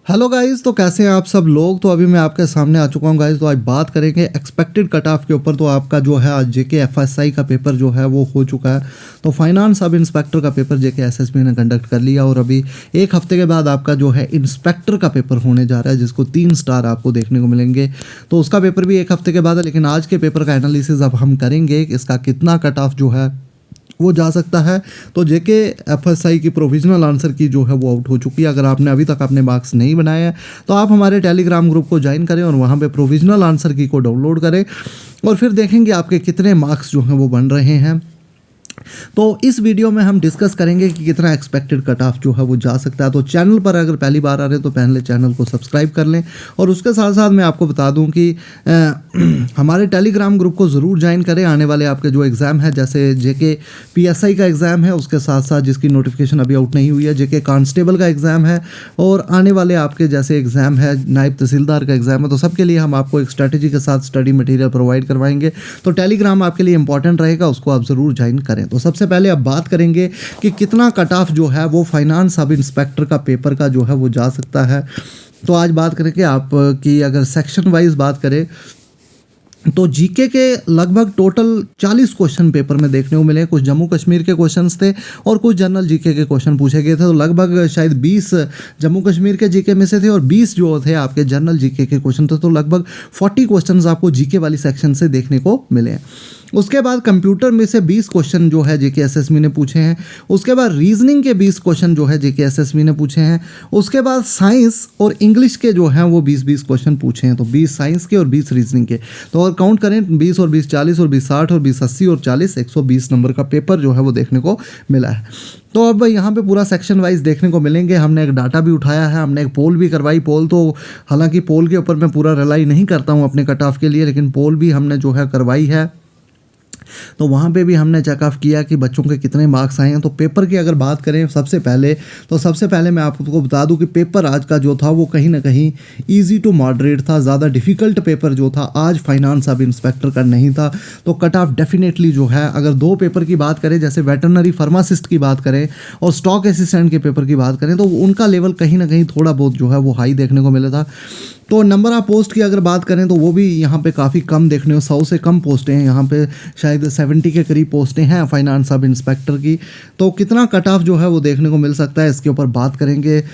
Hello guys, तो कैसे हैं आप सब लोग। तो अभी मैं आपके सामने आ चुका हूं गाइस। तो आज बात करेंगे एक्सपेक्टेड कट ऑफ के ऊपर। तो आपका जो है आज जेके एफएसआई का पेपर जो है वो हो चुका है। तो फाइनेंस सब इंस्पेक्टर का पेपर जेके एसएसबी ने कंडक्ट कर लिया और अभी एक हफ्ते के बाद आपका जो है इंस्पेक्टर का पेपर होने जा रहा है, जिसको 3 स्टार आपको देखने को मिलेंगे। तो उसका पेपर भी एक हफ्ते के बाद है, लेकिन आज के पेपर का एनालिसिस अब हम करेंगे इसका कितना कट ऑफ जो है वो जा सकता है। तो जेके एफएसआई की प्रोविजनल आंसर की जो है वो आउट हो चुकी है। अगर आपने अभी तक अपने मार्क्स नहीं बनाए हैं तो आप हमारे टेलीग्राम ग्रुप को ज्वाइन करें और वहाँ पे प्रोविजनल आंसर की को डाउनलोड करें और फिर देखेंगे आपके कितने मार्क्स जो हैं वो बन रहे हैं। तो इस वीडियो में हम डिस्कस करेंगे कि कितना एक्सपेक्टेड कट ऑफ जो है वो जा सकता है। तो चैनल पर अगर पहली बार आ रहे हैं तो पहले चैनल को सब्सक्राइब कर लें और उसके साथ साथ मैं आपको बता दूं कि हमारे टेलीग्राम ग्रुप को ज़रूर ज्वाइन करें। आने वाले आपके जो एग्ज़ाम है, जैसे जेके पीएसआई का एग्ज़ाम है, उसके साथ साथ जिसकी नोटिफिकेशन अभी आउट नहीं हुई है, जेके कांस्टेबल का एग्ज़ाम है और आने वाले आपके जैसे एग्ज़ाम है, नायब तहसीलदार का एग्ज़ाम है, तो सबके लिए हम आपको एक स्ट्रैटेजी के साथ स्टडी मटेरियल प्रोवाइड करवाएंगे। तो टेलीग्राम आपके लिए इंपॉर्टेंट रहेगा, उसको आप ज़रूर ज्वाइन करें। तो सबसे पहले अब बात करेंगे कि कितना कट ऑफ जो है वो फाइनेंस सब इंस्पेक्टर का पेपर का जो है वो जा सकता है। तो आज बात करेंगे आप कि अगर सेक्शन वाइज बात करें तो जीके के लगभग टोटल 40 क्वेश्चन पेपर में देखने को मिले। कुछ जम्मू कश्मीर के क्वेश्चंस थे और कुछ जनरल जीके के क्वेश्चन पूछे गए थे। तो लगभग शायद 20 जम्मू कश्मीर के जीके में से थे और 20 जो थे आपके जनरल जीके के क्वेश्चन थे। तो लगभग 40 क्वेश्चंस आपको जीके वाली सेक्शन से देखने को मिले हैं। उसके बाद कंप्यूटर में से 20 क्वेश्चन जो है जेके एसएसबी ने पूछे हैं। उसके बाद रीजनिंग के 20 क्वेश्चन जो है जेके एसएसबी ने पूछे हैं। उसके बाद साइंस और इंग्लिश के जो हैं वो 20-20 क्वेश्चन पूछे हैं। तो 20 साइंस के और 20 रीजनिंग के। तो अगर काउंट करें 20 और 20 40 और 20 60 और 20 80 और 40 120 नंबर का पेपर जो है वो देखने को मिला है। तो अब यहाँ पे पूरा सेक्शन वाइज देखने को मिलेंगे। हमने एक डाटा भी उठाया है, हमने एक पोल भी करवाई। पोल तो हालांकि पोल के ऊपर मैं पूरा रिलाई नहीं करता हूँ अपने कट ऑफ के लिए, लेकिन पोल भी हमने जो है करवाई है। तो वहाँ पे भी हमने चेक ऑफ किया कि बच्चों के कितने मार्क्स आए हैं। तो पेपर की अगर बात करें सबसे पहले मैं आपको बता दूं कि पेपर आज का जो था वो कहीं ना कहीं इजी टू मॉडरेट था। ज़्यादा डिफ़िकल्ट पेपर जो था आज फाइनेंस सब इंस्पेक्टर का नहीं था। तो कट ऑफ डेफिनेटली जो है, अगर 2 पेपर की बात करें, जैसे वेटरनरी फार्मासिस्ट की बात करें और स्टॉक असिस्टेंट के पेपर की बात करें, तो उनका लेवल कहीं ना कहीं थोड़ा बहुत जो है वो हाई देखने को मिला था। तो नंबर ऑफ पोस्ट की अगर बात करें तो वो भी यहाँ पे काफ़ी कम देखने को, 100 से कम पोस्टें हैं यहाँ पे, शायद 70 के करीब पोस्टें हैं फाइनेंस सब इंस्पेक्टर की। तो कितना कट ऑफ जो है वो देखने को मिल सकता है, इसके ऊपर बात करेंगे।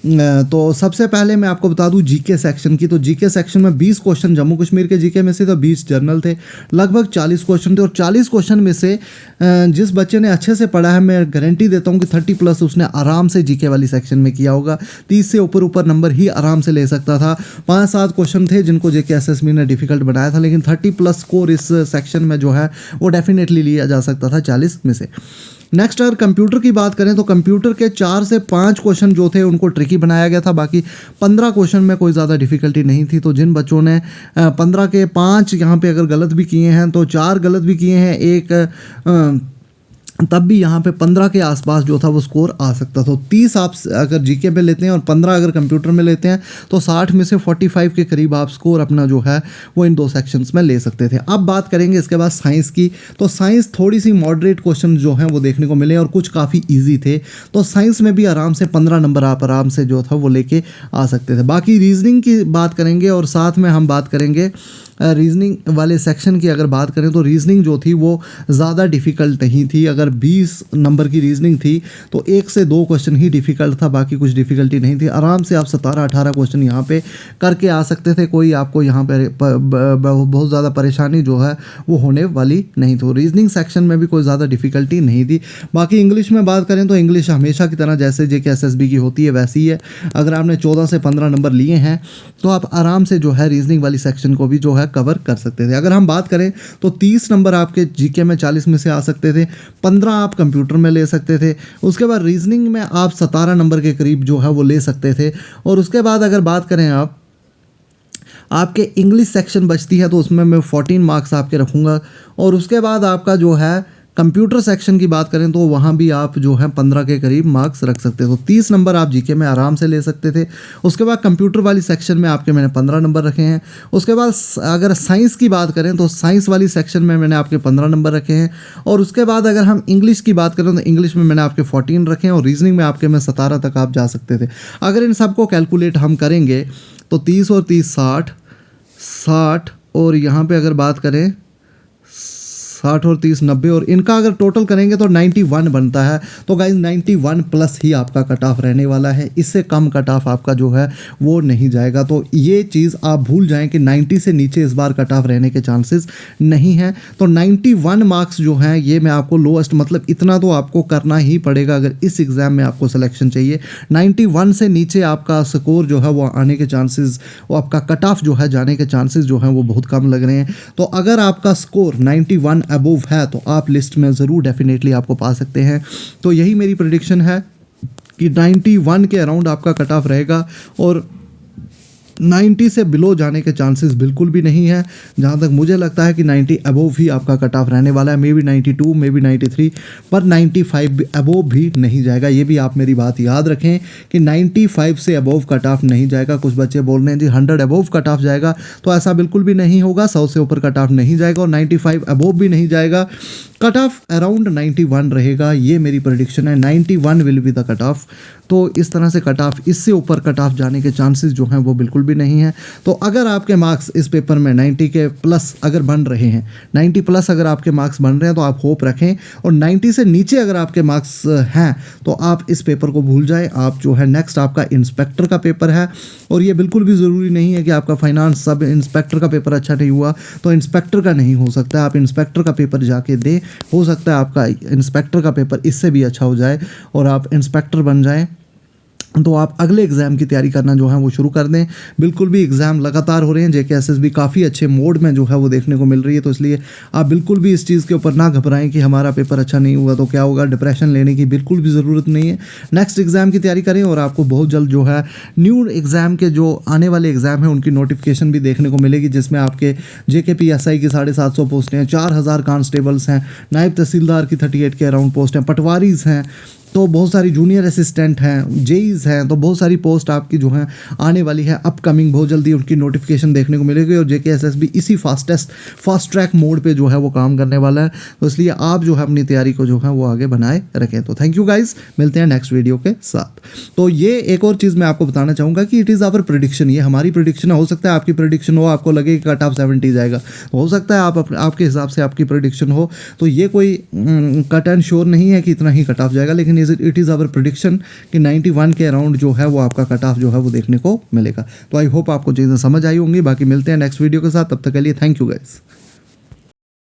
तो सबसे पहले मैं आपको बता दूं जीके सेक्शन की। तो जीके सेक्शन में 20 क्वेश्चन जम्मू कश्मीर के जीके में से, तो 20 जर्नल थे। लगभग 40 क्वेश्चन थे और 40 क्वेश्चन में से जिस बच्चे ने अच्छे से पढ़ा है, मैं गारंटी देता हूं कि 30 प्लस उसने आराम से जीके वाली सेक्शन में किया होगा। 30 से ऊपर नंबर ही आराम से ले सकता था। 5-7 क्वेश्चन थे जिनको जेके एसएसबी ने डिफिकल्ट बनाया था, लेकिन 30 प्लस स्कोर इस सेक्शन में जो है वो डेफिनेटली लिया जा सकता था 40 में से। नेक्स्ट अगर कंप्यूटर की बात करें तो कंप्यूटर के 4 से 5 क्वेश्चन जो थे उनको ट्रिकी बनाया गया था। बाकी 15 क्वेश्चन में कोई ज़्यादा डिफ़िकल्टी नहीं थी। तो जिन बच्चों ने 15 के 5 यहाँ पे अगर गलत भी किए हैं, तो 4 गलत भी किए हैं, एक तब भी यहाँ पे 15 के आसपास जो था वो स्कोर आ सकता था। तो 30 आप अगर जीके पे लेते हैं और 15 अगर कंप्यूटर में लेते हैं तो 60 में से 45 के करीब आप स्कोर अपना जो है वो इन 2 सेक्शंस में ले सकते थे। अब बात करेंगे इसके बाद साइंस की। तो साइंस थोड़ी सी मॉडरेट क्वेश्चन जो हैं वो देखने को मिले और कुछ काफ़ी ईजी थे। तो साइंस में भी आराम से 15 नंबर आप आराम से जो था वो लेके आ सकते थे। बाकी रीजनिंग की बात करेंगे और साथ में हम बात करेंगे रीजनिंग वाले सेक्शन की। अगर बात करें तो रीजनिंग जो थी वो ज़्यादा डिफ़िकल्ट नहीं थी। अगर 20 नंबर की रीजनिंग थी तो 1 से 2 क्वेश्चन ही डिफ़िकल्ट था, बाकी कुछ डिफ़िकल्टी नहीं थी। आराम से आप 17-18 क्वेश्चन यहाँ पे करके आ सकते थे। कोई आपको यहाँ पे बहुत ज़्यादा परेशानी जो है वो होने वाली नहीं थी। रीजनिंग सेक्शन में भी कोई ज़्यादा डिफ़िकल्टी नहीं थी। बाकी इंग्लिश में बात करें तो इंग्लिश हमेशा की तरह जैसे जेके एसएसबी की होती है वैसी ही है। अगर आपने 14 से 15 नंबर लिए हैं तो आप आराम से जो है रीजनिंग वाली सेक्शन को भी जो है कवर कर सकते थे। अगर हम बात करें तो 30 नंबर आपके जीके में 40 में से आ सकते थे, 15 आप कंप्यूटर में ले सकते थे। उसके बाद रीजनिंग में आप 17 नंबर के करीब जो है वो ले सकते थे। और उसके बाद अगर बात करें आप आपके इंग्लिश सेक्शन बचती है तो उसमें मैं 14 मार्क्स आपके रखूँगा। और उसके बाद आपका जो है कंप्यूटर सेक्शन की बात करें तो वहाँ भी आप जो है 15 के करीब मार्क्स रख सकते हो। तो 30 नंबर आप जीके में आराम से ले सकते थे। उसके बाद कंप्यूटर वाली सेक्शन में आपके मैंने 15 नंबर रखे हैं। उसके बाद अगर साइंस की बात करें तो साइंस वाली सेक्शन में मैंने आपके 15 नंबर रखे हैं। और उसके बाद अगर हम इंग्लिश की बात करें तो इंग्लिश में मैंने आपके 14 रखे हैं और रीजनिंग में आपके में 17 तक आप जा सकते थे। अगर इन सबको कैलकुलेट हम करेंगे तो 30 और 30 60 और यहाँ पे अगर बात करें 60 और 30 90 और इनका अगर टोटल करेंगे तो 91 बनता है। तो गाइज 91 प्लस ही आपका कट ऑफ रहने वाला है, इससे कम कट ऑफ आपका जो है वो नहीं जाएगा। तो ये चीज़ आप भूल जाएं कि 90 से नीचे इस बार कट ऑफ रहने के चांसेस नहीं हैं। तो 91 मार्क्स जो हैं ये मैं आपको लोएस्ट, मतलब इतना तो आपको करना ही पड़ेगा अगर इस एग्ज़ाम में आपको सिलेक्शन चाहिए। 91 से नीचे आपका स्कोर जो है वो आने के चांसेस, वो आपका कट ऑफ जो है जाने के चांसेस जो हैं वो बहुत कम लग रहे हैं। तो अगर आपका स्कोर 91 अबोव है तो आप लिस्ट में ज़रूर डेफिनेटली आपको पा सकते हैं। तो यही मेरी प्रेडिक्शन है कि 91 के अराउंड आपका कट ऑफ रहेगा और 90 से बिलो जाने के चांसेस बिल्कुल भी नहीं है। जहाँ तक मुझे लगता है कि 90 अबोव ही आपका कट ऑफ रहने वाला है, मे बी 92 मे बी 93, पर 95 अबोव भी नहीं जाएगा। ये भी आप मेरी बात याद रखें कि 95 से अबोव कट ऑफ नहीं जाएगा। कुछ बच्चे बोल रहे हैं जी 100 अबोव कट ऑफ जाएगा, तो ऐसा बिल्कुल भी नहीं होगा। 100 से ऊपर कट ऑफ नहीं जाएगा और 95 अबोव भी नहीं जाएगा। कट ऑफ अराउंड 91 रहेगा, ये मेरी प्रेडिक्शन है। 91 will be the cut off. तो इस तरह से कट ऑफ, इससे ऊपर कट ऑफ जाने के चांसेस जो हैं वो बिल्कुल भी नहीं है। तो अगर आपके मार्क्स इस पेपर में 90 के प्लस अगर बन रहे हैं, 90 प्लस अगर आपके मार्क्स बन रहे हैं तो आप होप रखें। और 90 से नीचे अगर आपके मार्क्स हैं तो आप इस पेपर को भूल जाएं। आप जो है नेक्स्ट आपका इंस्पेक्टर का पेपर है और ये बिल्कुल भी ज़रूरी नहीं है कि आपका फाइनेंस सब इंस्पेक्टर का पेपर अच्छा नहीं हुआ तो इंस्पेक्टर का नहीं हो सकता। आप इंस्पेक्टर का पेपर जाके दें, हो सकता है आपका इंस्पेक्टर का पेपर इससे भी अच्छा हो जाए और आप इंस्पेक्टर बन जाएं। तो आप अगले एग्ज़ाम की तैयारी करना जो है वो शुरू कर दें। बिल्कुल भी एग्ज़ाम लगातार हो रहे हैं, जेके एसएसबी काफ़ी अच्छे मोड में जो है वो देखने को मिल रही है। तो इसलिए आप बिल्कुल भी इस चीज़ के ऊपर ना घबराएं कि हमारा पेपर अच्छा नहीं हुआ तो क्या होगा। डिप्रेशन लेने की बिल्कुल भी ज़रूरत नहीं है। नेक्स्ट एग्ज़ाम की तैयारी करें और आपको बहुत जल्द जो है न्यू एग्ज़ाम के जो आने वाले एग्ज़ाम हैं उनकी नोटिफिकेशन भी देखने को मिलेगी, जिसमें आपके JKPSI की 750 पोस्टें हैं, 4000 कांस्टेबल्स हैं, नायब तहसीलदार की 38 के अराउंड पोस्ट हैं, पटवारीज हैं, तो बहुत सारी जूनियर असिस्टेंट हैं, जेईज हैं। तो बहुत सारी पोस्ट आपकी जो हैं आने वाली है अपकमिंग, बहुत जल्दी उनकी नोटिफिकेशन देखने को मिलेगी। और JKSSB इसी फास्ट ट्रैक मोड पे जो है वो काम करने वाला है। तो इसलिए आप जो है अपनी तैयारी को जो है वो आगे बनाए रखें। तो थैंक यू गाइस, मिलते हैं नेक्स्ट वीडियो के साथ। तो ये एक और चीज़ मैं आपको बताना चाहूँगा कि इट इज़ आवर प्रेडिक्शन, ये हमारी प्रेडिक्शन है। हो सकता है आपकी प्रेडिक्शन हो, आपको लगे कि कट ऑफ 70 जाएगा, हो सकता है आपके हिसाब से आपकी प्रेडिक्शन हो। तो ये कोई कट एंड श्योर नहीं है कि इतना ही कट ऑफ जाएगा, लेकिन इट इज़ आवर प्रेडिक्शन कि 91 के अराउंड जो है वो आपका कट ऑफ जो है वो देखने को मिलेगा। तो आई होप आपको चीज़ें समझ आई होंगी। बाकी मिलते हैं नेक्स्ट वीडियो के साथ, तब तक के लिए थैंक यू गाइस।